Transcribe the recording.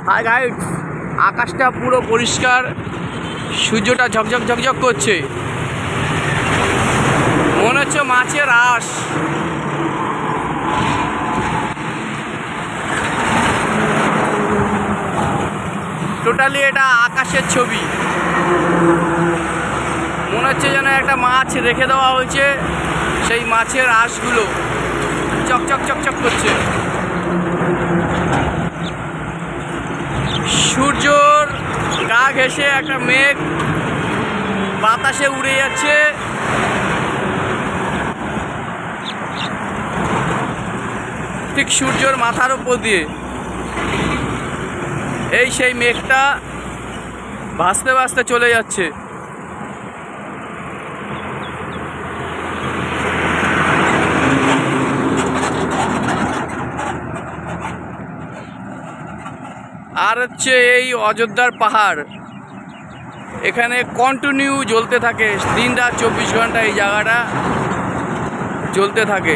Hi guys, আকাশটা পুরো পরিষ্কার, সূর্যটা ঝকঝক ঝকঝক করছে, মনে হচ্ছে মাছের আঁশ। টোটালি এটা আকাশের ছবি, মনে হচ্ছে যেন একটা মাছ রেখে দেওয়া হয়েছে, সেই মাছের আঁশগুলো চকচক চকচক করছে। সূর্যর গা ঘেঁষে একটা মেঘ বাতাসে উড়ে যাচ্ছে। ঠিক সূর্যর মাথার উপর দিয়ে এই সেই মেঘটা ভাসতে ভাসতে চলে যাচ্ছে। আর হচ্ছে এই অযোধ্যার পাহাড়, এখানে কন্টিনিউ জ্বলতে থাকে, দিন রাত 24 ঘন্টা এই জায়গাটা জ্বলতে থাকে।